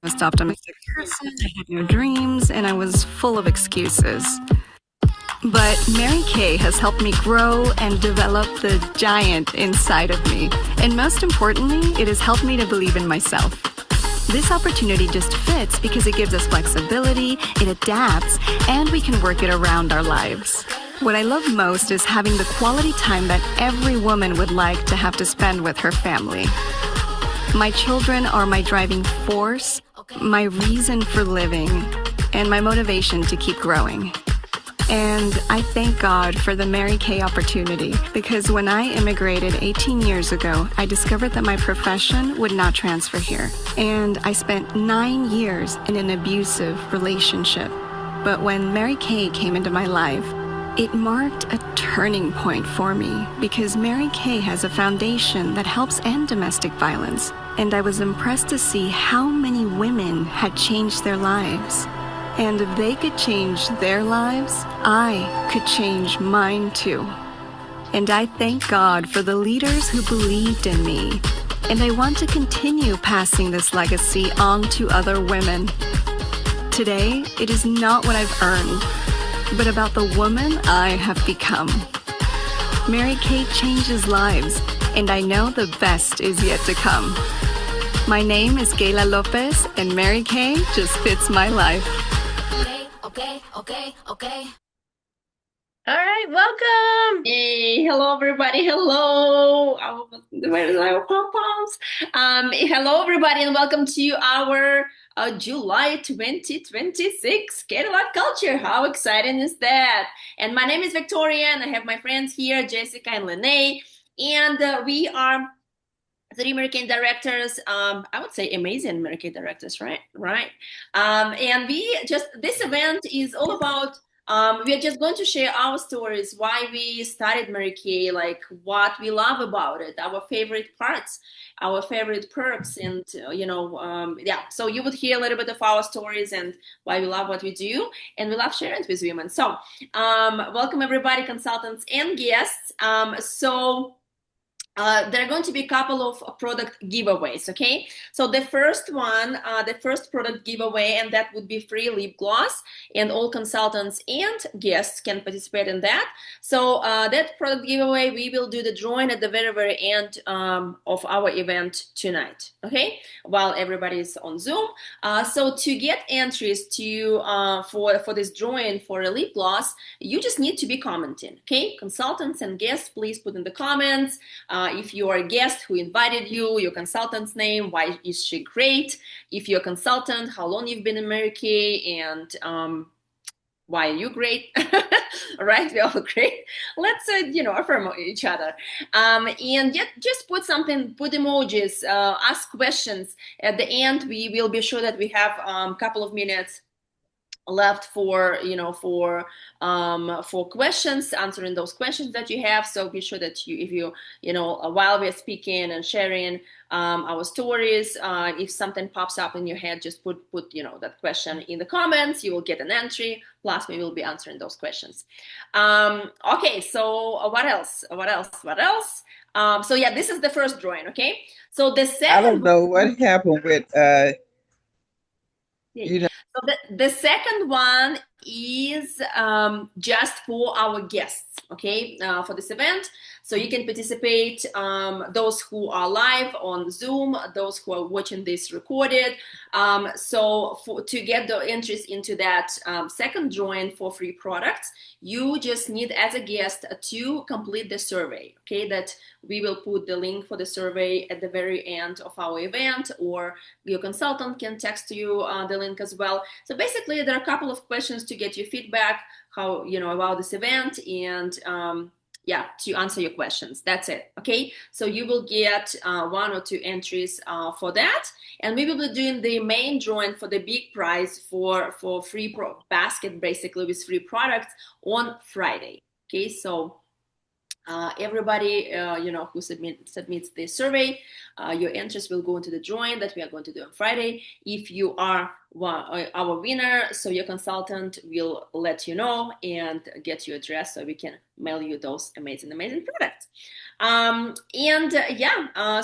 most optimistic person. I had no dreams, and I was full of excuses. But Mary Kay has helped me grow and develop the giant inside of me. And most importantly, it has helped me to believe in myself. This opportunity just fits because it gives us flexibility, it adapts, and we can work it around our lives. What I love most is having the quality time that every woman would like to have to spend with her family. My children are my driving force, my reason for living, and my motivation to keep growing. And I thank God for the Mary Kay opportunity because when I immigrated 18 years ago, I discovered that my profession would not transfer here. And I spent 9 years in an abusive relationship. But when Mary Kay came into my life, it marked a turning point for me because Mary Kay has a foundation that helps end domestic violence. And I was impressed to see how many women had changed their lives. And if they could change their lives, I could change mine too. And I thank God for the leaders who believed in me. And I want to continue passing this legacy on to other women. Today, it is not what I've earned, but about the woman I have become. Mary Kay changes lives, and I know the best is yet to come. My name is Gayla Lopez, and Mary Kay just fits my life. Okay. All right, welcome. Hey, hello everybody. Hello. Where is our pom-poms? Hello everybody and welcome to our July 2026 Cadillac Culture. How exciting is that? And my name is Victoria and I have my friends here, Jessica and Lene. And we are three American directors. I would say amazing American directors, right? And this event is all about, we are just going to share our stories, why we started Mary Kay, like what we love about it, our favorite parts, our favorite perks, and so you would hear a little bit of our stories and why we love what we do, and we love sharing it with women. So welcome everybody, consultants and guests. There are going to be a couple of product giveaways, okay? So the first one, the first product giveaway, and that would be free lip gloss, and all consultants and guests can participate in that. So that product giveaway, we will do the drawing at the very, very end of our event tonight, okay? While everybody is on Zoom. So to get entries to for this drawing for a lip gloss, you just need to be commenting, okay? Consultants and guests, please put in the comments. If you are a guest, who invited you, your consultant's name, why is she great? If you're a consultant, how long you've been in Mary Kay, and why are you great? All right, we're all great. Let's affirm each other. And just put something, put emojis, ask questions. At the end, we will be sure that we have a couple of minutes left for questions, answering those questions that you have. So be sure that if you while we're speaking and sharing our stories, if something pops up in your head, just put that question in the comments. You will get an entry, plus we will be answering those questions. Okay, so what else? So yeah, this is the first drawing. Okay, so the second, I don't know what happened with So the second one is just for our guests, okay, for this event. So you can participate, those who are live on Zoom, those who are watching this recorded. To get the entries into that second drawing for free products, you just need, as a guest, to complete the survey, okay, that we will put the link for the survey at the very end of our event, or your consultant can text you the link as well. So basically, there are a couple of questions to get your feedback, how about this event, and to answer your questions. That's it. Okay, so you will get 1 or 2 entries for that, and we will be doing the main drawing for the big prize for free basket, basically with free products, on Friday. Okay, so everybody who submits the survey, your entries will go into the drawing that we are going to do on Friday. If you are our winner. So your consultant will let you know and get your address so we can mail you those amazing, amazing products.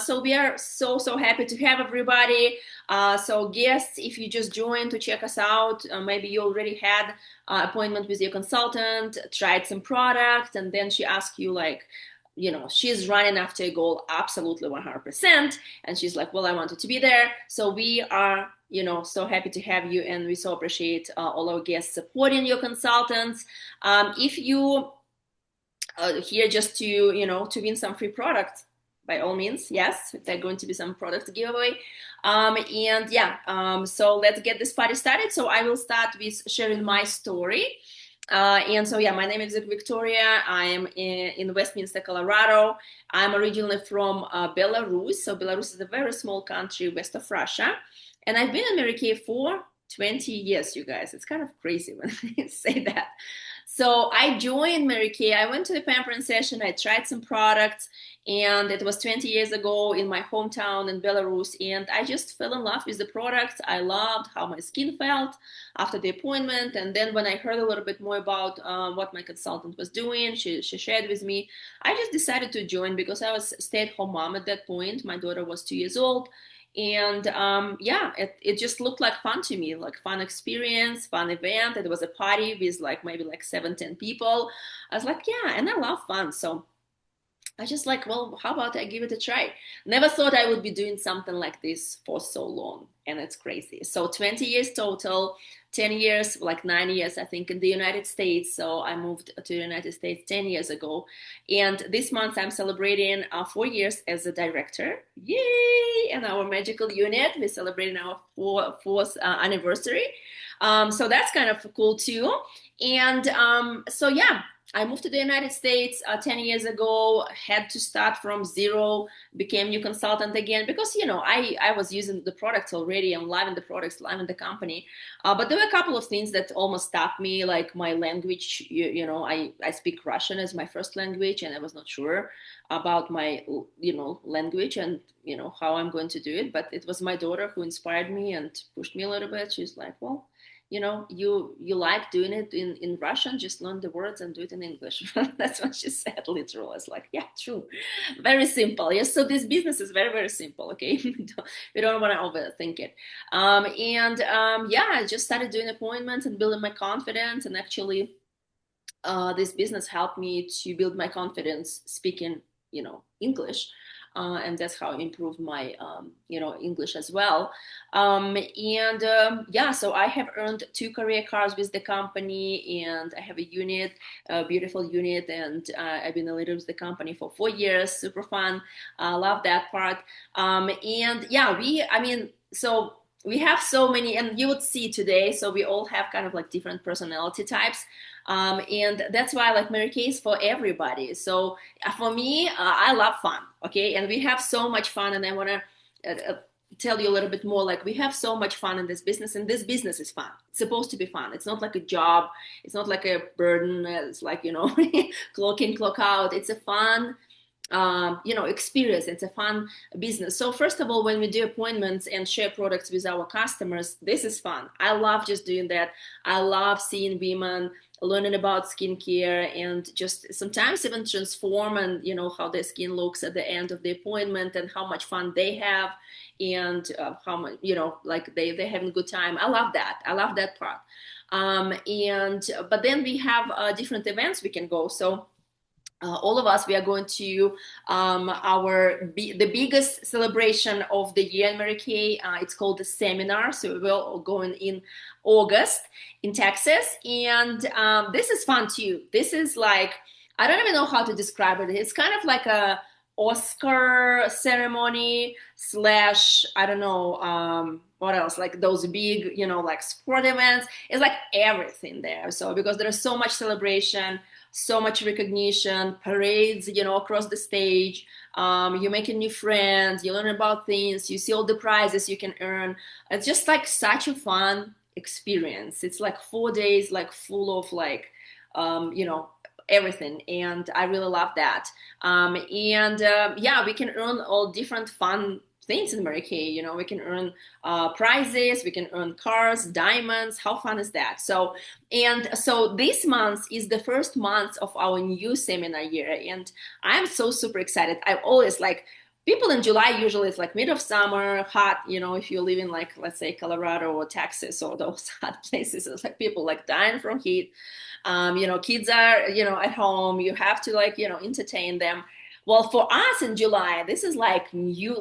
So we are so happy to have everybody. So guests, if you just joined to check us out, maybe you already had appointment with your consultant, tried some product, and then she asked you like, she's running after a goal absolutely 100%. And she's like, well, I wanted to be there. So we are, so happy to have you. And we so appreciate all our guests supporting your consultants. If you here just to win some free products, by all means, yes, there are going to be some product giveaway. So let's get this party started. So I will start with sharing my story. My name is Victoria. I am in Westminster, Colorado. I'm originally from Belarus. So Belarus is a very small country west of Russia. And I've been in Mary Kay for 20 years, you guys. It's kind of crazy when I say that. So I joined Mary Kay. I went to the pampering session. I tried some products, and it was 20 years ago in my hometown in Belarus. And I just fell in love with the products. I loved how my skin felt after the appointment. And then when I heard a little bit more about what my consultant was doing, she shared with me. I just decided to join because I was a stay-at-home mom at that point. My daughter was 2 years old. And it just looked like fun to me, like fun experience, fun event. It was a party with maybe 7-10 people. I was like, yeah, and I love fun. So I just like, well, how about I give it a try? Never thought I would be doing something like this for so long. And it's crazy. So 20 years total, 10 years, 9 years, I think, in the United States. So I moved to the United States 10 years ago. And this month I'm celebrating 4 years as a director. Yay! And our magical unit, we're celebrating our fourth anniversary. So that's kind of cool too. And I moved to the United States 10 years ago, had to start from zero, became new consultant again because, I was using the products already. I'm loving the products, loving the company. But there were a couple of things that almost stopped me, like my language. I speak Russian as my first language, and I was not sure about my, language and, how I'm going to do it. But it was my daughter who inspired me and pushed me a little bit. She's like, well, you like doing it in Russian, just learn the words and do it in English. That's what she said, literally. It's like, yeah, true. Very simple. Yes, so this business is very, very simple, okay? We don't want to overthink it. I just started doing appointments and building my confidence. And actually, this business helped me to build my confidence speaking, English. And that's how I improved my, English as well. So I have earned 2 career cards with the company, and I have a beautiful unit, and I've been a leader with the company for 4 years. Super fun. Love that part. We have so many, and you would see today, so we all have kind of different personality types. And that's why Mary Kay is for everybody. So for me, I love fun. Okay. And we have so much fun. And I want to tell you a little bit more. We have so much fun in this business, and this business is fun. It's supposed to be fun. It's not like a job. It's not like a burden. It's clock in, clock out. It's a fun experience. It's a fun business. So first of all, when we do appointments and share products with our customers, this is fun. I love just doing that. I love seeing women learning about skincare and just sometimes even transform and how their skin looks at the end of the appointment and how much fun they have and how much they're having a good time. I love that part. But then we have different events we can go. So all of us, we are going to the biggest celebration of the year in Mary Kay. It's called the seminar. So we will go in August in Texas. And this is fun too. This is I don't even know how to describe it. It's kind of like a Oscar ceremony / I don't know, what else, those big, sport events. It's everything there. So because there is so much celebration, so much recognition, parades, across the stage. You're making new friends, you learn about things, you see all the prizes you can earn. It's just such a fun experience. It's 4 days, full of everything. And I really love that. We can earn all different fun things in Mary Kay. You know, we can earn prizes, we can earn cars, diamonds. How fun is that? So this month is the first month of our new seminar year, and I'm so super excited. I always like people in July, usually it's like mid of summer, hot, you know, if you live in like, let's say Colorado or Texas or those hot places, it's like people like dying from heat. You know, kids are, you know, at home, you have to like, you know, entertain them. Well, for us in July, this is like new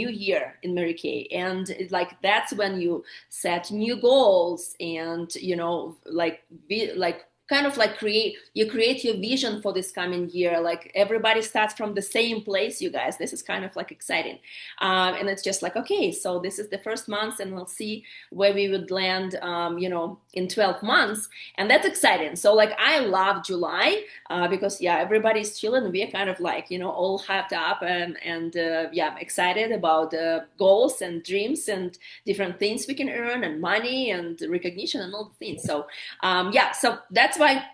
year in Mary Kay. And like, that's when you set new goals and, you know, like be like, kind of like create your vision for this coming year. Like everybody starts from the same place, you guys. This is kind of like exciting. And it's just like, okay, so this is the first month and we'll see where we would land, you know, in 12 months. And that's exciting. So like, I love July because yeah, everybody's chilling. We're kind of like, you know, all hyped up and yeah, excited about goals and dreams and different things we can earn and money and recognition and all the things. So yeah, so that's why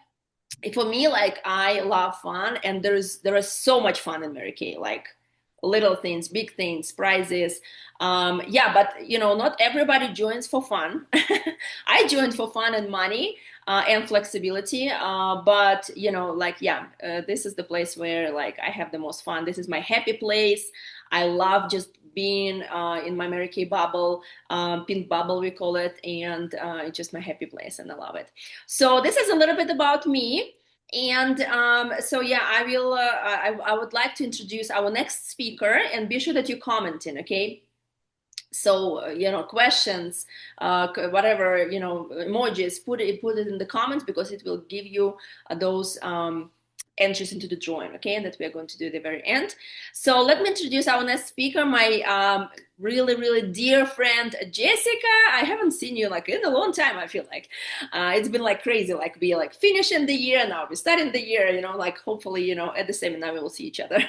for me, like I love fun, and there is so much fun in Mary Kay, like little things, big things, prizes. Yeah, but you know, not everybody joins for fun. I joined for fun and money and flexibility. But you know, like yeah, this is the place where like I have the most fun. This is my happy place. I love just being in my Mary Kay bubble, pink bubble we call it, and it's just my happy place, and I love it. So this is a little bit about me. And so yeah, I would like to introduce our next speaker, and be sure that you comment in, okay? So you know, questions, whatever, you know, emojis, put it in the comments, because it will give you those entries into the drawing, okay, and that we are going to do at the very end. So let me introduce our next speaker, my really dear friend Jessica. I haven't seen you like in a long time. I feel like it's been like crazy, like we like finishing the year, now we're starting the year, you know, like hopefully, you know, at the seminar we will see each other.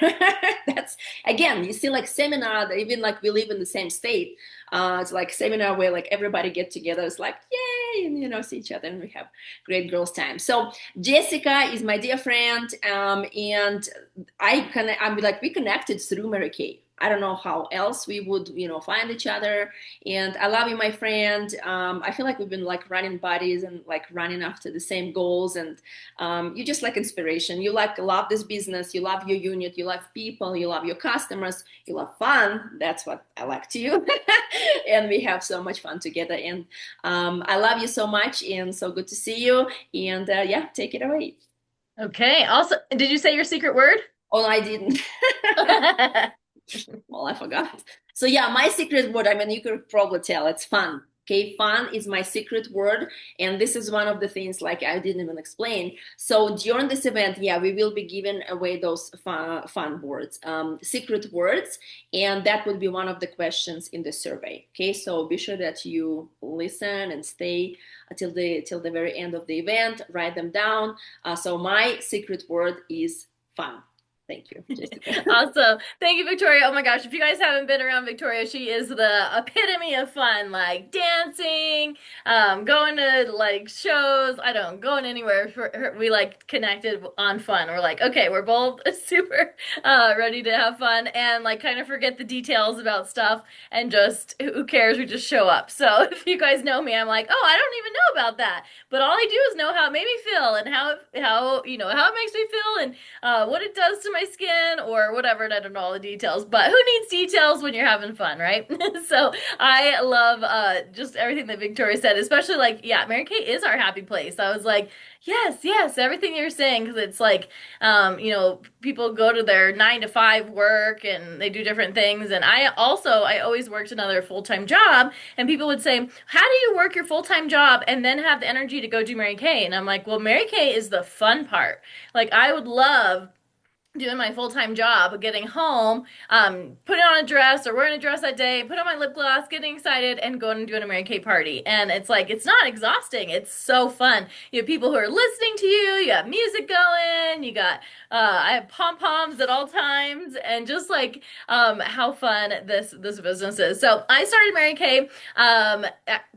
That's again, you see, like seminar, even like we live in the same state. It's like seminar where like everybody get together. It's like yay, and you know, see each other, and we have great girls time. So Jessica is my dear friend, and I'm like we connected through Mary Kay. I don't know how else we would, you know, find each other. And I love you, my friend. I feel like we've been like running buddies and like running after the same goals. And you just like inspiration. You like love this business. You love your unit. You love people. You love your customers. You love fun. That's what I like to you. And we have so much fun together. And I love you so much. And so good to see you. And yeah, take it away. Okay. Also, did you say your secret word? Oh, I didn't. Well, I forgot. So yeah, my secret word, I mean, you could probably tell, it's fun. Okay, fun is my secret word, and this is one of the things like I didn't even explain. So during this event, yeah, we will be giving away those fun words, secret words, and that would be one of the questions in the survey. Okay, so be sure that you listen and stay till the very end of the event. Write them down. So my secret word is fun. Thank you, Jessica. Awesome. Thank you, Victoria. Oh my gosh, if you guys haven't been around Victoria, she is the epitome of fun, like dancing, going to like shows. I don't going anywhere for her. We like connected on fun. We're like, okay, we're both super ready to have fun and like kind of forget the details about stuff and just who cares? We just show up. So if you guys know me, I'm like, oh, I don't even know about that, but all I do is know how it made me feel and how you know how it makes me feel and what it does to my skin or whatever, and I don't know all the details, but who needs details when you're having fun, right? So I love just everything that Victoria said, especially like, yeah, Mary Kay is our happy place. I was like, yes, everything you're saying, because it's like, you know, people go to their 9 to 5 work and they do different things. And I always worked another full-time job, and people would say, how do you work your full-time job and then have the energy to go do Mary Kay? And I'm like, well, Mary Kay is the fun part. Like, I would love doing my full-time job, getting home, putting on a dress or wearing a dress that day, put on my lip gloss, getting excited, and going and doing a Mary Kay party. And it's like, it's not exhausting. It's so fun. You have people who are listening to you. You got music going. You got, I have pom-poms at all times, and just like how fun this business is. So I started Mary Kay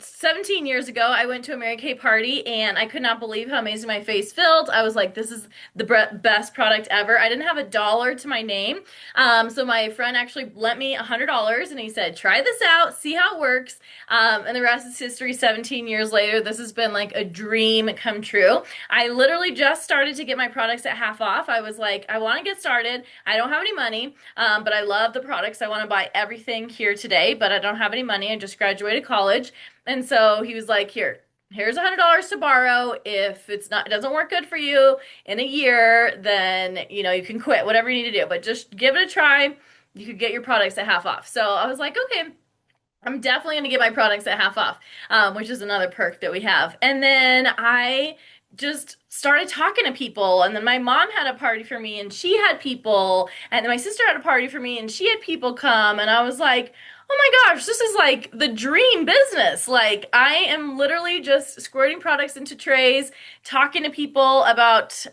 17 years ago. I went to a Mary Kay party, and I could not believe how amazing my face felt. I was like, this is the best product ever. I didn't didn't have a dollar to my name. So my friend actually lent me $100 and he said, try this out, see how it works. And the rest is history. 17 years later, this has been like a dream come true. I literally just started to get my products at half off. I was like, I want to get started. I don't have any money, but I love the products. I want to buy everything here today, but I don't have any money. I just graduated college. And so he was like, here's $100 to borrow. If it doesn't work good for you in a year, then, you can quit, whatever you need to do, but just give it a try. You could get your products at half off. So I was like, okay, I'm definitely going to get my products at half off, which is another perk that we have. And then I just started talking to people. And then my mom had a party for me and she had people. And then my sister had a party for me and she had people come. And I was like, oh my gosh, this is like the dream business. Like, I am literally just squirting products into trays, talking to people about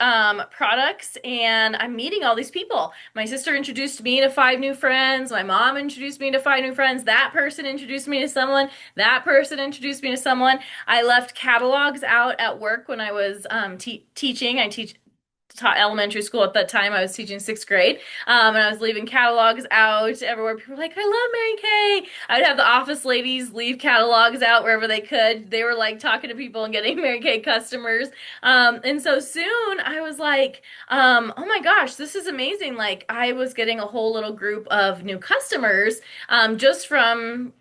products, and I'm meeting all these people. My sister introduced me to 5 new friends. My mom introduced me to 5 new friends. That person introduced me to someone. That person introduced me to someone. I left catalogs out at work when I was teaching. I taught elementary school at that time. I was teaching 6th grade, and I was leaving catalogs out everywhere. People were like, I love Mary Kay. I would have the office ladies leave catalogs out wherever they could. They were like talking to people and getting Mary Kay customers. And so soon I was like, oh my gosh, this is amazing. Like, I was getting a whole little group of new customers, just from,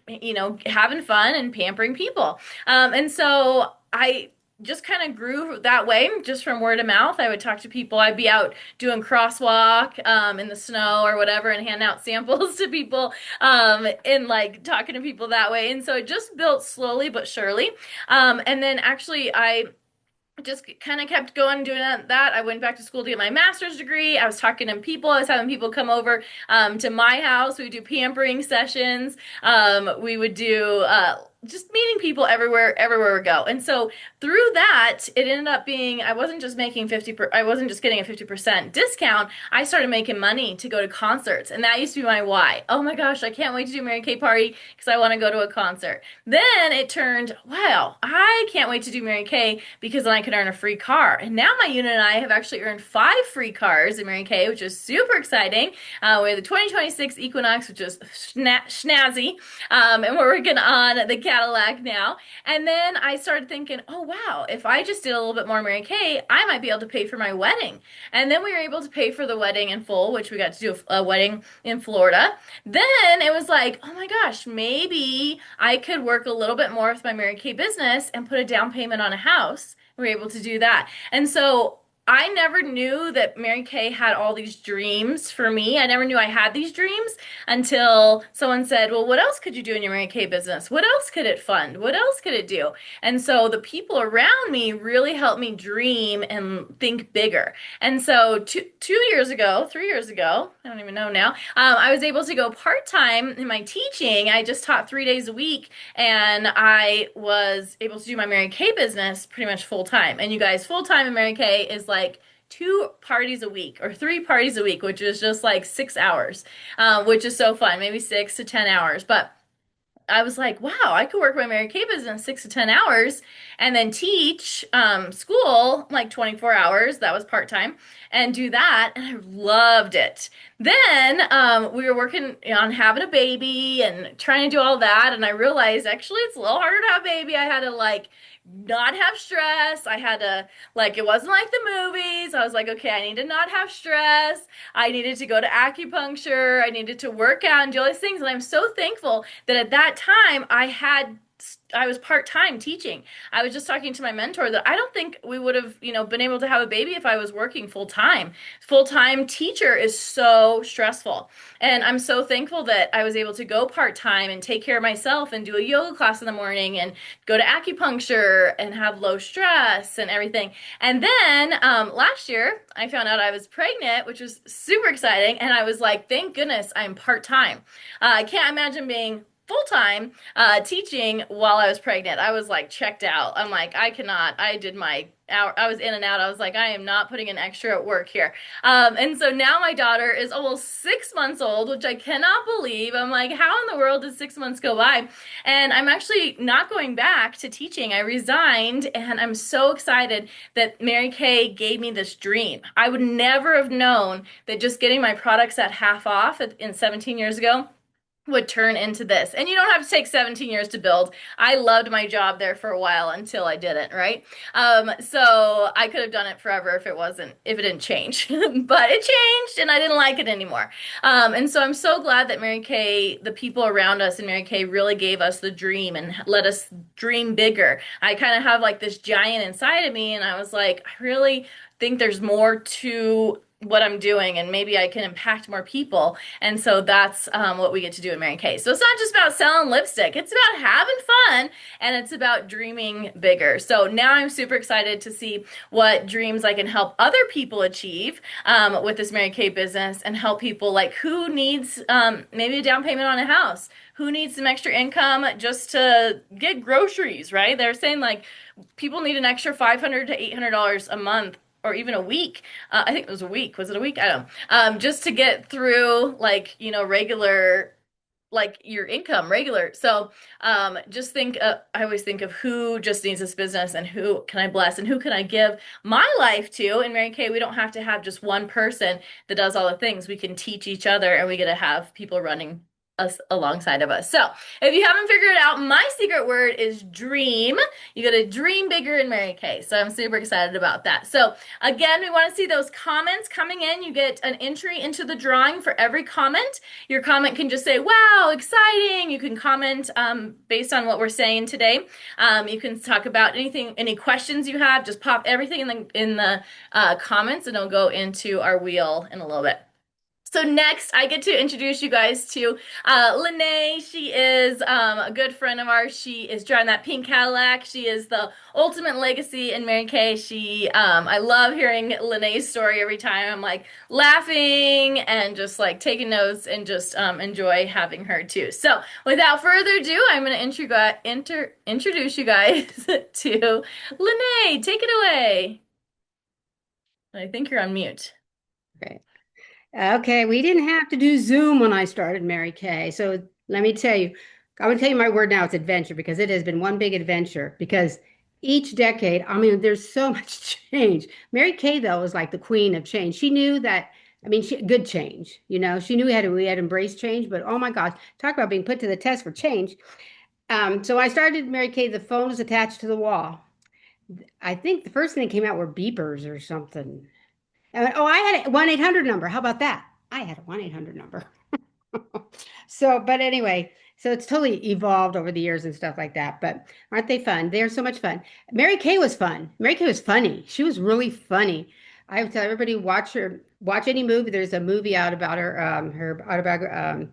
having fun and pampering people. And so I just kind of grew that way, just from word of mouth. I would talk to people. I'd be out doing crosswalk in the snow or whatever and hand out samples to people, and like talking to people that way. And so it just built slowly but surely. And then actually I just kind of kept going doing that. I went back to school to get my master's degree. I was talking to people. I was having people come over to my house. We would do pampering sessions. We would do just meeting people everywhere we go. And so through that, it ended up being, I wasn't just I wasn't just getting a 50% discount. I started making money to go to concerts. And that used to be my why. Oh my gosh, I can't wait to do Mary Kay party because I want to go to a concert. Then it turned, wow, I can't wait to do Mary Kay because then I could earn a free car. And now my unit and I have actually earned 5 free cars in Mary Kay, which is super exciting. We have the 2026 Equinox, which is snazzy. And we're working on the Cadillac now. And then I started thinking, oh wow, if I just did a little bit more Mary Kay, I might be able to pay for my wedding. And then we were able to pay for the wedding in full, which we got to do a wedding in Florida. Then it was like, oh my gosh, maybe I could work a little bit more with my Mary Kay business and put a down payment on a house. We were able to do that. And so I never knew that Mary Kay had all these dreams for me. I never knew I had these dreams until someone said, well, what else could you do in your Mary Kay business? What else could it fund? What else could it do? And so the people around me really helped me dream and think bigger. And so 2 years ago, 3 years ago, I don't even know now, I was able to go part-time in my teaching. I just taught 3 days a week, and I was able to do my Mary Kay business pretty much full-time. And you guys, full-time in Mary Kay is like 2 parties a week or 3 parties a week, which is just like 6 hours, which is so fun, maybe 6 to 10 hours. But I was like, wow, I could work my Mary Kay business 6 to 10 hours and then teach school like 24 hours. That was part-time, and do that. And I loved it. Then we were working on having a baby and trying to do all that. And I realized actually it's a little harder to have a baby. I had to like not have stress. I had to, like, it wasn't like the movies. I was like, okay, I need to not have stress. I needed to go to acupuncture. I needed to work out and do all these things. And I'm so thankful that at that time I was part-time teaching. I was just talking to my mentor that I don't think we would have, been able to have a baby if I was working full-time. Full-time teacher is so stressful. And I'm so thankful that I was able to go part-time and take care of myself and do a yoga class in the morning and go to acupuncture and have low stress and everything. And then last year I found out I was pregnant, which was super exciting. And I was like, thank goodness I'm part-time. I can't imagine being full time teaching while I was pregnant. I was like checked out. I'm like, I cannot. I did my hour. I was in and out. I was like, I am not putting in extra work here. And so now my daughter is almost 6 months old, which I cannot believe. I'm like, how in the world did 6 months go by? And I'm actually not going back to teaching. I resigned, and I'm so excited that Mary Kay gave me this dream. I would never have known that just getting my products at half off in 17 years ago would turn into this. And you don't have to take 17 years to build. I loved my job there for a while until I didn't, right? So I could have done it forever if it didn't change. But it changed and I didn't like it anymore. And so I'm so glad that Mary Kay, the people around us and Mary Kay really gave us the dream and let us dream bigger. I kind of have like this giant inside of me, and I was like, I really think there's more to what I'm doing, and maybe I can impact more people. And so that's what we get to do at Mary Kay. So it's not just about selling lipstick, it's about having fun, and it's about dreaming bigger. So now I'm super excited to see what dreams I can help other people achieve with this Mary Kay business, and help people like who needs maybe a down payment on a house, who needs some extra income just to get groceries, right? They're saying like people need an extra $500 to $800 a month, or even a week. I think it was a week. Was it a week? I don't know. Just to get through like, regular, like your income regular. So just think, I always think of who just needs this business and who can I bless and who can I give my life to. In Mary Kay, we don't have to have just one person that does all the things. We can teach each other, and we get to have people running us alongside of us. So if you haven't figured it out, my secret word is dream. You got to dream bigger in Mary Kay. So I'm super excited about that. So again, we want to see those comments coming in. You get an entry into the drawing for every comment. Your comment can just say, wow, exciting. You can comment based on what we're saying today. You can talk about anything, any questions you have, just pop everything in the comments, and it'll go into our wheel in a little bit. So next, I get to introduce you guys to Lene. She is a good friend of ours. She is driving that pink Cadillac. She is the ultimate legacy in Mary Kay. I love hearing Lene's story every time. I'm like laughing and just like taking notes, and just enjoy having her too. So without further ado, I'm going to introduce you guys to Lene. Take it away. I think you're on mute. Okay. Okay, we didn't have to do Zoom when I started Mary Kay. So let me tell you, I'm going to tell you my word now, it's adventure, because it has been one big adventure. Because each decade, I mean, there's so much change. Mary Kay, though, was like the queen of change. She knew that, I mean, good change, she knew we had embraced change, but oh my gosh, talk about being put to the test for change. So I started Mary Kay, the phone was attached to the wall. I think the first thing that came out were beepers or something. Oh, I had a 1-800 number. How about that? I had a 1-800 number. So, but anyway, so it's totally evolved over the years and stuff like that. But aren't they fun? They're so much fun. Mary Kay was fun. Mary Kay was funny. She was really funny. I would tell everybody, watch any movie. There's a movie out about her autobiography,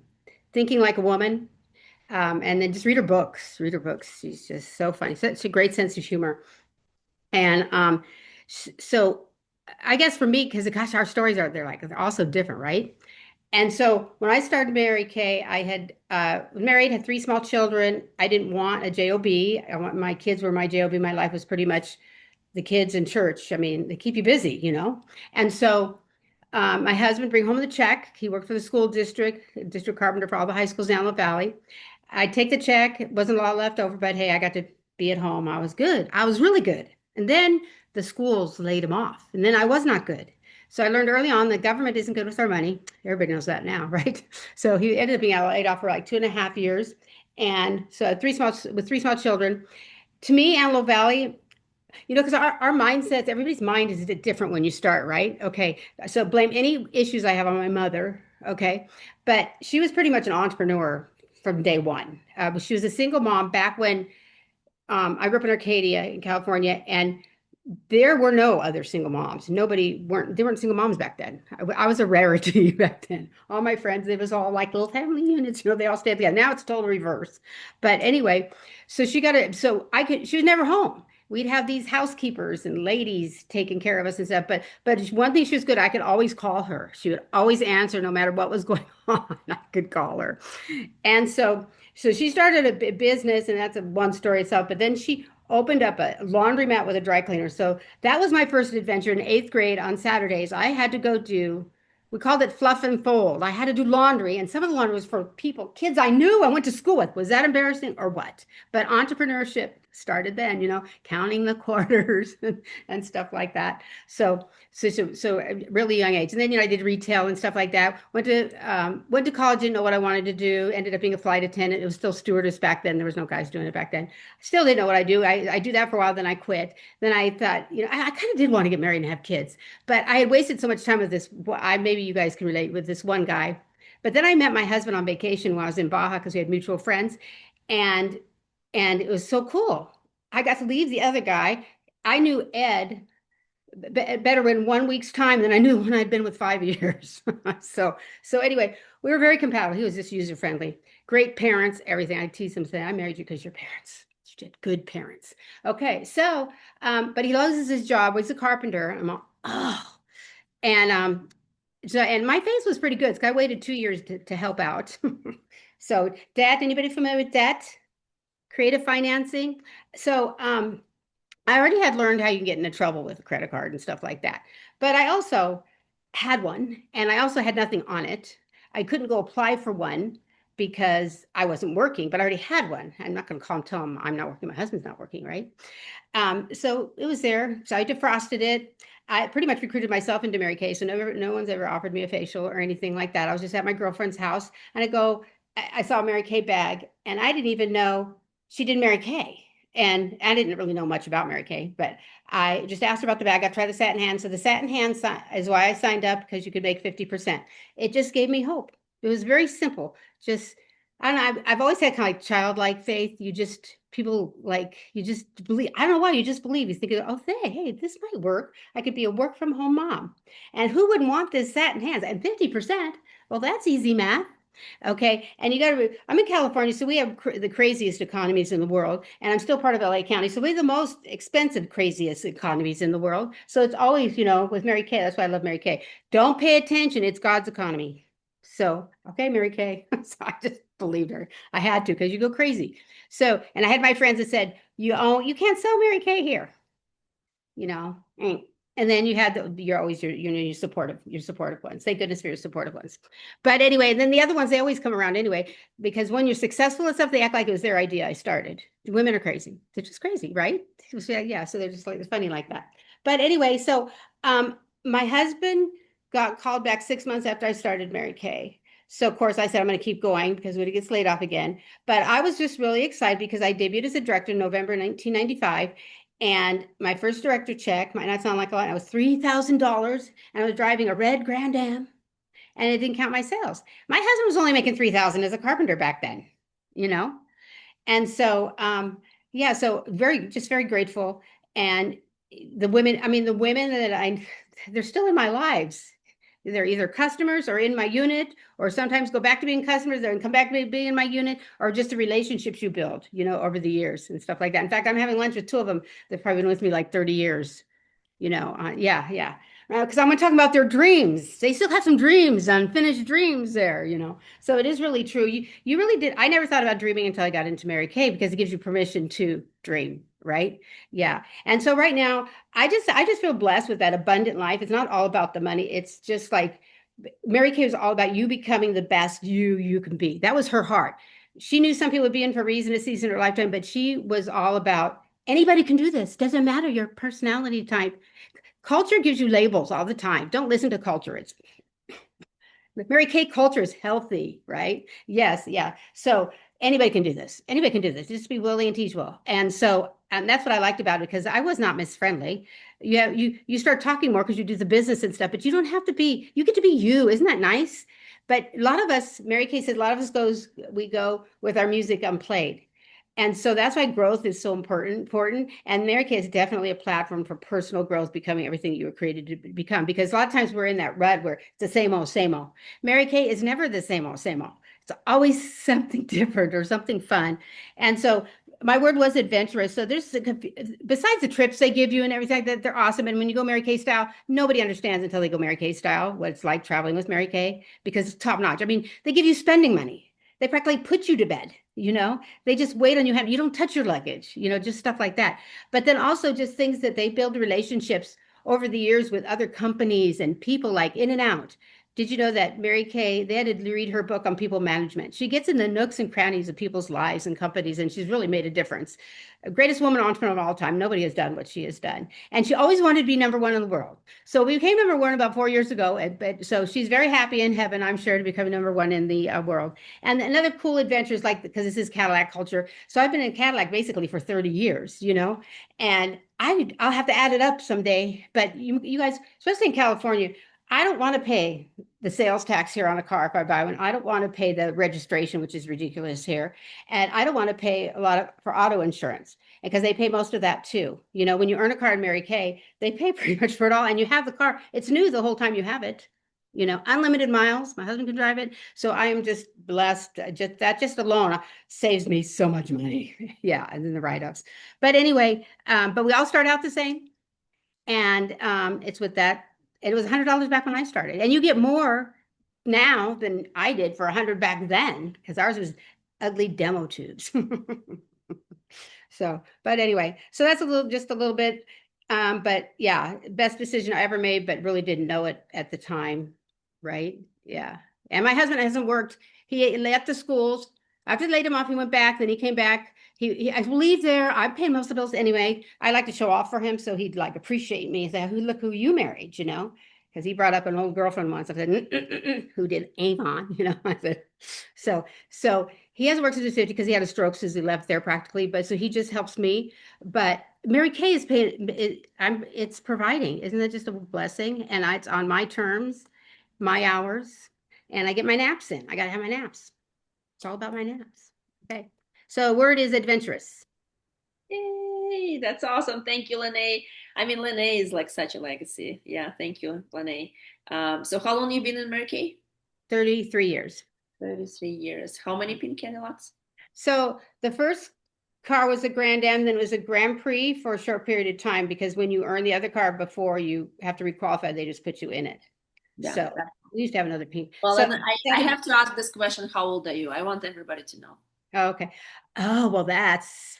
Thinking Like a Woman. And then just read her books. Read her books. She's just so funny. Such a great sense of humor. And so I guess for me, because gosh, our stories they're also different, right? And so when I started Mary Kay, I had was married, had 3 small children. I didn't want a job. My kids were my job. My life was pretty much the kids and church. I mean, they keep you busy, And so my husband bring home the check. He worked for the school district carpenter for all the high schools down the valley. I'd take the check. It wasn't a lot left over, but hey, I got to be at home. I was good. I was really good. And then the schools laid him off. And then I was not good. So I learned early on the government isn't good with our money. Everybody knows that now, right? So he ended up being laid off for like 2.5 years. And so with 3 small children. To me, Antelope Valley, because our mindsets, everybody's mind is different when you start, right? Okay. So blame any issues I have on my mother. Okay. But she was pretty much an entrepreneur from day one. She was a single mom back when I grew up in Arcadia in California, and there were no other single moms. There weren't single moms back then. I was a rarity back then. All my friends, it was all like little family units, they all stayed together. Now it's total reverse. But anyway, so she was never home. We'd have these housekeepers and ladies taking care of us and stuff. But one thing she was good, I could always call her. She would always answer no matter what was going on. I could call her. And so So she started a business, and that's a one story itself. But then she opened up a laundromat with a dry cleaner. So that was my first adventure in eighth grade. On Saturdays, I had to go do. We called it fluff and fold. I had to do laundry, and some of the laundry was for people, kids I knew I went to school with. Was that embarrassing or what? But entrepreneurship started then, counting the quarters and stuff like that. So really young age. And then, I did retail and stuff like that. Went to college, didn't know what I wanted to do. Ended up being a flight attendant. It was still stewardess back then. There was no guys doing it back then. Still didn't know what I do. I do that for a while, then I quit. Then I thought, I kind of did want to get married and have kids, but I had wasted so much time with this. Maybe you guys can relate with this one guy. But then I met my husband on vacation when I was in Baja because we had mutual friends, and it was so cool. I got to leave the other guy. I knew Ed better in 1 week's time than I knew when I'd been with 5 years. So anyway, we were very compatible. He was just user friendly, great parents, everything. I tease him saying, "I married you because you're parents. You did good parents." Okay, so but he loves his job. He's a carpenter. I'm all, oh, and my face was pretty good because I waited 2 years to help out. So debt, anybody familiar with debt? Creative financing. So I already had learned how you can get into trouble with a credit card and stuff like that. But I also had one, and I also had nothing on it. I couldn't go apply for one because I wasn't working, but I already had one. I'm not going to call and tell him I'm not working. My husband's not working, right? So it was there. So I defrosted it. I pretty much recruited myself into Mary Kay. So no one's ever offered me a facial or anything like that. I was just at my girlfriend's house, and I saw a Mary Kay bag, and I didn't even know she did Mary Kay. And I didn't really know much about Mary Kay, but I just asked her about the bag. I tried the satin hand. So the satin hand is why I signed up, because you could make 50%. It just gave me hope. It was very simple. Just, I don't know, I've always had kind of like childlike faith. You just believe. I don't know why, you just believe. You think, oh, hey, this might work. I could be a work from home mom. And who wouldn't want this satin hands? And 50%, well, that's easy math. Okay. And I'm in California, so we have the craziest economies in the world. And I'm still part of LA County. So we have the most expensive, craziest economies in the world. So it's always, with Mary Kay. That's why I love Mary Kay. Don't pay attention. It's God's economy. So, okay, Mary Kay. So I just believed her. I had to, because you go crazy. So, and I had my friends that said, you can't sell Mary Kay here. And then you had you're always your supportive ones. Thank goodness for your supportive ones. But anyway, then the other ones, they always come around anyway, because when you're successful and stuff, they act like it was their idea. I started. Women are crazy. They're just crazy, right? Yeah. So they're just like, it's funny like that. But anyway, so my husband got called back 6 months after I started Mary Kay. So of course I said I'm going to keep going because when he gets laid off again. But I was just really excited because I debuted as a director in November 1995. And my first director check might not sound like a lot. It was $3,000, and I was driving a red Grand Am, and it didn't count my sales. My husband was only making $3,000 as a carpenter back then, And so, yeah, so very grateful. And the women that they're still in my lives. They're either customers or in my unit, or sometimes go back to being customers and come back to being in my unit, or just the relationships you build, over the years and stuff like that. In fact, I'm having lunch with two of them that've probably been with me like 30 years, yeah. Because I'm going to talk about their dreams. They still have some dreams, unfinished dreams there, So it is really true. You really did. I never thought about dreaming until I got into Mary Kay, because it gives you permission to dream. Right? Yeah. And so right now, I just feel blessed with that abundant life. It's not all about the money. It's just like Mary Kay was all about you becoming the best you can be. That was her heart. She knew some people would be in for a reason, a season, or a lifetime, but she was all about anybody can do this. Doesn't matter your personality type. Culture gives you labels all the time. Don't listen to culture. It's Mary Kay culture is healthy, right? Yes, yeah. So anybody can do this. Anybody can do this. Just be willing and teachable. And that's what I liked about it, because I was not Miss Friendly. You start talking more because you do the business and stuff, but you don't have to be. You get to be you. Isn't that nice? But a lot of us, Mary Kay said, a lot of us we go with our music unplayed. And so that's why growth is so important. And Mary Kay is definitely a platform for personal growth, becoming everything you were created to become. Because a lot of times we're in that rut where it's the same old, same old. Mary Kay is never the same old, same old. It's always something different or something fun. And so my word was adventurous. So besides the trips they give you and everything, that they're awesome. And when you go Mary Kay style, nobody understands until they go Mary Kay style what it's like traveling with Mary Kay, because it's top notch. I mean, they give you spending money. they practically put you to bed, you know? They just wait on you. You don't touch your luggage, you know, just stuff like that. But then also just things that they build relationships over the years with other companies and people like In and Out. Did you know that Mary Kay, they had to read her book on people management. She gets in the nooks and crannies of people's lives and companies, and she's really made a difference. Greatest woman entrepreneur of all time. Nobody has done what she has done. And she always wanted to be number one in the world. So we became number one about 4 years ago. So she's very happy in heaven, I'm sure, to become number one in the world. And another cool adventure is like, because this is Cadillac culture. So I've been in Cadillac basically for 30 years, you know, and I'll have to add it up someday. But you guys, especially in California, I don't want to pay the sales tax here on a car if I buy one. I don't want to pay the registration, which is ridiculous here. And I don't want to pay a lot for auto insurance because they pay most of that too. You know, when you earn a car in Mary Kay, they pay pretty much for it all. And you have the car. It's new the whole time you have it. You know, unlimited miles. My husband can drive it. So I am just blessed. Just alone saves me so much money. Yeah, and then the write-ups. But anyway, but we all start out the same. And it's with that. It was $100 back when I started. And you get more now than I did for 100 back then, because ours was ugly demo tubes. So, but anyway, so that's just a little bit. But yeah, best decision I ever made, but really didn't know it at the time. Right? Yeah. And my husband hasn't worked. He left the schools. After they laid him off, he went back. Then he came back. I believe there. I paid most of the bills anyway. I like to show off for him, so he'd like appreciate me and say, "Look who you married," you know, because he brought up an old girlfriend once. I said, "Who did Avon?" You know, I said, so he hasn't worked since he was 50 because he had a stroke since he left there practically. But so he just helps me. But Mary Kay is paying. It's providing. Isn't that just a blessing? And it's on my terms, my hours, and I get my naps in. I got to have my naps. It's all about my naps. Okay. So word is adventurous. Yay, that's awesome. Thank you, Lene. I mean, Lene is like such a legacy. Yeah, thank you, Lene. So how long you been in Mary Kay? 33 years. 33 years. How many pink Cadillacs? So the first car was a Grand Am, then it was a Grand Prix for a short period of time because when you earn the other car before you have to requalify, they just put you in it. Yeah. So we used to have another pink. Well, so, and I have to ask this question. How old are you? I want everybody to know. Oh, okay. Oh, well, that's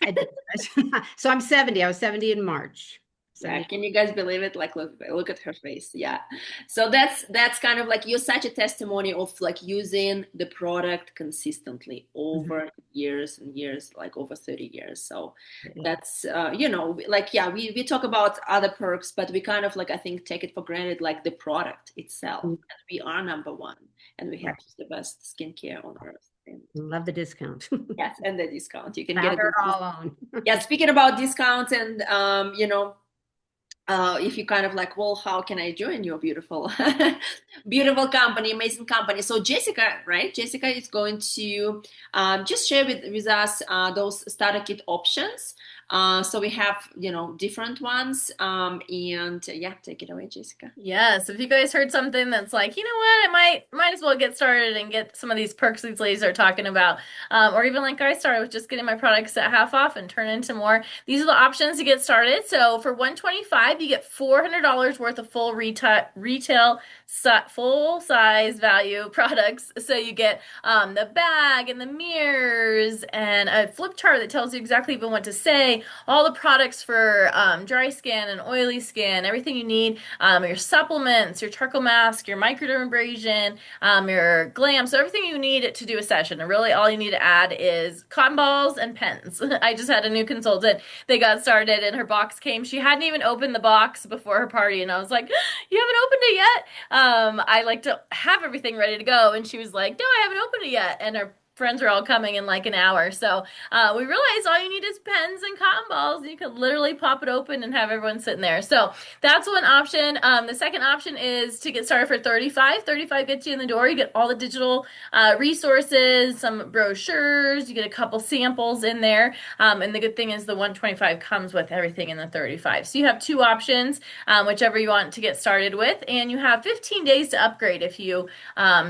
so I'm 70. I was 70 in March. Yeah, can you guys believe it? Like, look at her face. Yeah. So that's kind of like you're such a testimony of like using the product consistently over years and years, like over 30 years. So that's you know, like yeah, we talk about other perks, but we kind of like I think take it for granted, like the product itself. And we are number one, and we have the best skincare on earth. Love the discount. Yes, and the discount you can get it all on. Yeah, speaking about discounts and you know. If you kind of like, well, how can I join your beautiful, beautiful company, amazing company? So Jessica, right? Jessica is going to just share with us those starter kit options. So we have, you know, different ones. And yeah, take it away, Jessica. Yes, if you guys heard something that's like, you know what, I might as well get started and get some of these perks these ladies are talking about. Or even like I started with just getting my products at half off and turn into more. These are the options to get started. So for $125, you get $400 worth of full retail full size value products. So you get the bag and the mirrors and a flip chart that tells you exactly even what to say, all the products for dry skin and oily skin, everything you need, your supplements, your charcoal mask, your microdermabrasion, your glam, so everything you need to do a session. And really all you need to add is cotton balls and pens. I just had a new consultant. They got started and her box came. She hadn't even opened the box before her party and I was like, you haven't opened it yet? I like to have everything ready to go. And she was like, no, I haven't opened it yet. And her friends are all coming in like an hour. So we realized all you need is pens and cotton balls. You can literally pop it open and have everyone sitting there. So that's one option. The second option is to get started for $35. $35 gets you in the door. You get all the digital resources, some brochures, you get a couple samples in there. And the good thing is the $125 comes with everything in the $35. So you have two options, whichever you want to get started with. And you have 15 days to upgrade if you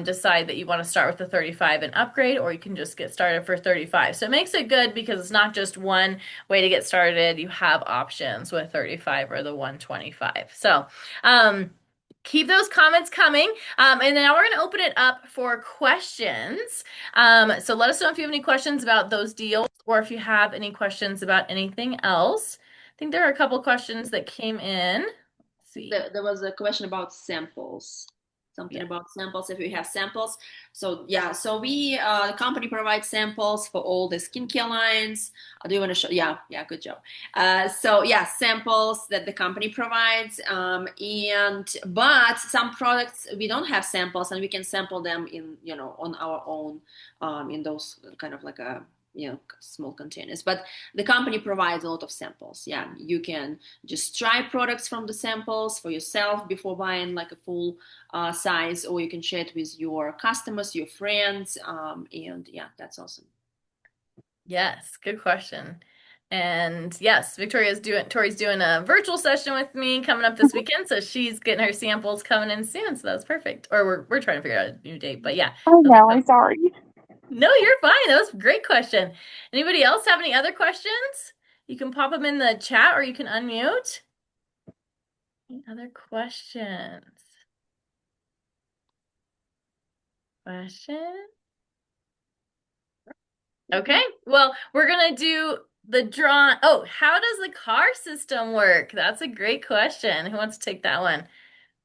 decide that you want to start with the $35 and upgrade, or you can just get started for $35. So it makes it good because it's not just one way to get started. You have options with $35 or the $125. So Keep those comments coming. And now we're going to open it up for questions. So let us know if you have any questions about those deals or if you have any questions about anything else. I think there are a couple questions that came in. Let's see. There was a question about samples. Something about samples, if we have samples. So yeah, so the company provides samples for all the skincare lines. Do you want to show? Yeah, good job. So yeah, samples that the company provides. But some products we don't have samples, and we can sample them on our own, in those kind of like a small containers. But the company provides a lot of samples. Yeah, you can just try products from the samples for yourself before buying like a full size, or you can share it with your customers, your friends, and yeah, that's awesome. Yes, good question. And yes, Tori's doing a virtual session with me coming up this weekend, so she's getting her samples coming in soon, so that's perfect. Or we're trying to figure out a new date, but yeah. Oh no, I'm sorry. No, you're fine. That was a great question. Anybody else have any other questions? You can pop them in the chat or you can unmute. Any other questions? Okay, well, we're gonna do the draw. Oh, how does the car system work? That's a great question. Who wants to take that one?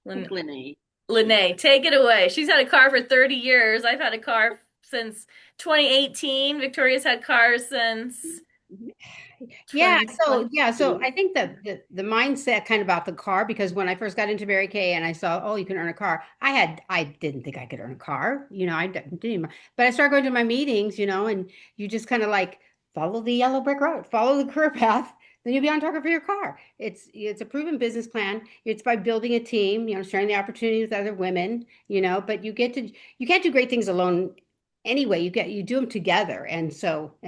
Lene. Lene, take it away. She's had a car for 30 years. I've had a car since 2018. Victoria's had cars since Yeah, so 2022. I think that the mindset kind of about the car, because when I first got into Mary Kay and I saw, oh, you can earn a car, I didn't think I could earn a car, I didn't even, but I started going to my meetings, and you just kind of like follow the yellow brick road, follow the career path, then you'll be on target for your car. It's a proven business plan. It's by building a team, sharing the opportunity with other women, but you can't do great things alone anyway. You do them together, and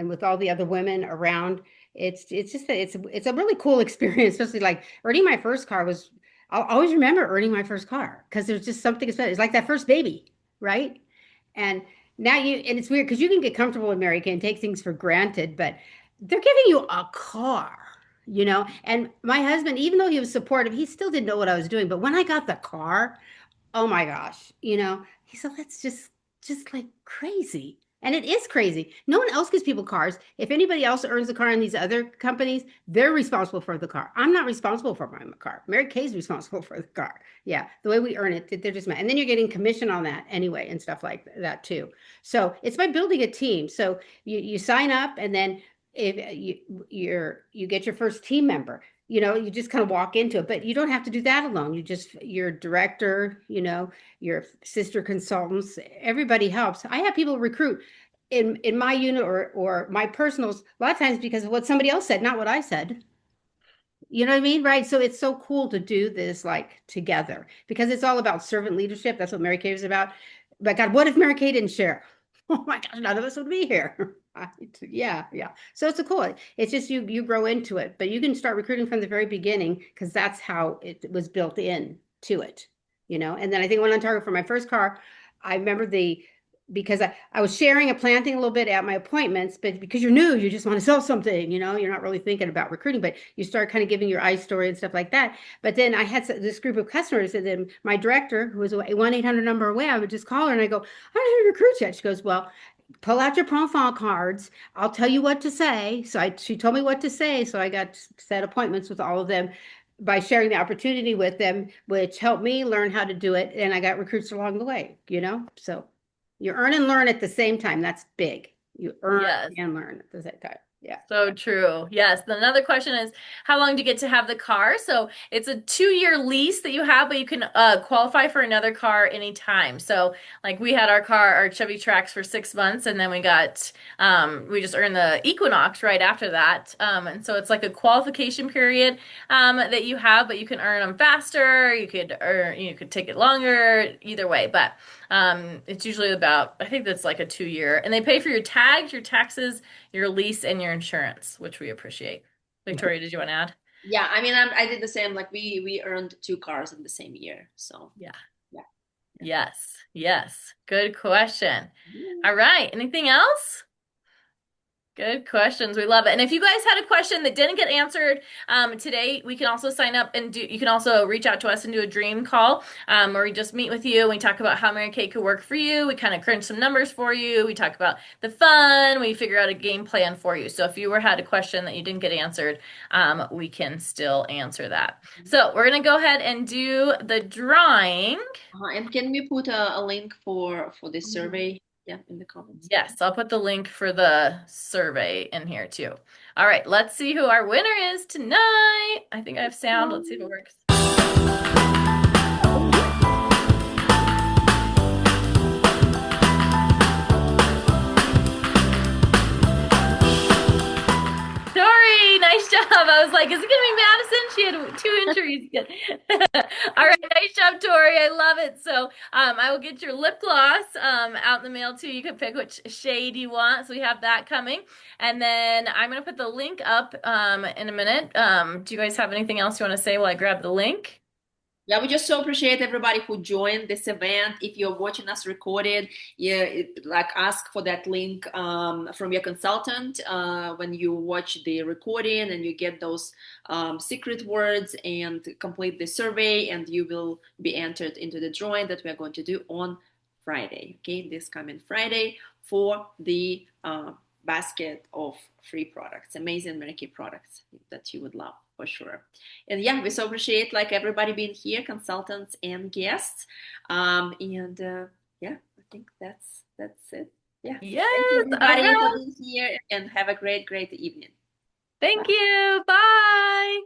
with all the other women around. It's a really cool experience, especially like earning my first car was. I'll always remember earning my first car because there's just something special. It's like that first baby, right? And and it's weird because you can get comfortable with Mary Kay and take things for granted, but they're giving you a car, And my husband, even though he was supportive, he still didn't know what I was doing. But when I got the car, oh my gosh, he said, that's just like crazy. And it is crazy. No one else gives people cars. If anybody else earns a car in these other companies, they're responsible for the car. I'm not responsible for my car. Mary Kay's responsible for the car. Yeah, the way we earn it, they're just and then you're getting commission on that anyway and stuff like that too. So it's by building a team. So you sign up, and then if you get your first team member, you just kind of walk into it, but you don't have to do that alone. Your director, your sister consultants, everybody helps. I have people recruit in my unit or my personals a lot of times because of what somebody else said, not what I said. You know what I mean? Right. So it's so cool to do this like together because it's all about servant leadership. That's what Mary Kay is about. But God, what if Mary Kay didn't share? Oh my gosh, none of us would be here. Yeah, yeah. So it's cool. It's just you grow into it, but you can start recruiting from the very beginning because that's how it was built in to it, And then I think when on target for my first car, I remember because I was sharing and planting a little bit at my appointments, but because you're new, you just want to sell something, you're not really thinking about recruiting, but you start kind of giving your I story and stuff like that. But then I had this group of customers, and then my director, who was a 1-800 number away, I would just call her and I go, I don't have any recruits yet. She goes, well, pull out your profile cards. I'll tell you what to say. So she told me what to say. So I got set appointments with all of them by sharing the opportunity with them, which helped me learn how to do it. And I got recruits along the way, So you earn and learn at the same time. That's big. You earn and learn at the same time. Yeah. So true. Yes. Another question is, how long do you get to have the car? So it's a 2-year lease that you have, but you can qualify for another car anytime. So like we had our Chevy Trax for 6 months, and then we just earned the Equinox right after that. And so it's like a qualification period that you have, but you can earn them faster. You could take it longer, either way. But it's usually I think that's like a 2-year, and they pay for your tags, your taxes, your lease, and your insurance, which we appreciate. Victoria, did you want to add? Yeah, I mean, I did the same. Like we earned 2 cars in the same year. So yeah. Yes. Good question. All right. Anything else? Good questions. We love it. And if you guys had a question that didn't get answered today, we can also sign up and you can also reach out to us and do a dream call where we just meet with you and we talk about how Mary Kay could work for you. We kind of crunch some numbers for you. We talk about the fun. We figure out a game plan for you. So if you had a question that you didn't get answered, we can still answer that. So we're going to go ahead and do the drawing. And can we put a link for this survey? Yeah, in the comments. Yes, I'll put the link for the survey in here too. All right, let's see who our winner is tonight. I think I have sound. Let's see if it works. Tori, nice job. I was like, is it gonna be Madison? She had 2 entries. Good. All right, nice job, Tori. I love it. So I will get your lip gloss out in the mail too. You can pick which shade you want. So we have that coming. And then I'm gonna put the link up in a minute. Do you guys have anything else you want to say while I grab the link? Yeah, we just so appreciate everybody who joined this event. If you're watching us recorded, like ask for that link from your consultant when you watch the recording, and you get those secret words and complete the survey, and you will be entered into the drawing that we are going to do on Friday. Okay, this coming Friday for the basket of free products, amazing Mary Kay products that you would love for sure. And yeah, we so appreciate like everybody being here, consultants and guests. Yeah, I think that's it. Yeah. Yes. Thank you everybody for being here, and have a great evening. Thank you. Bye.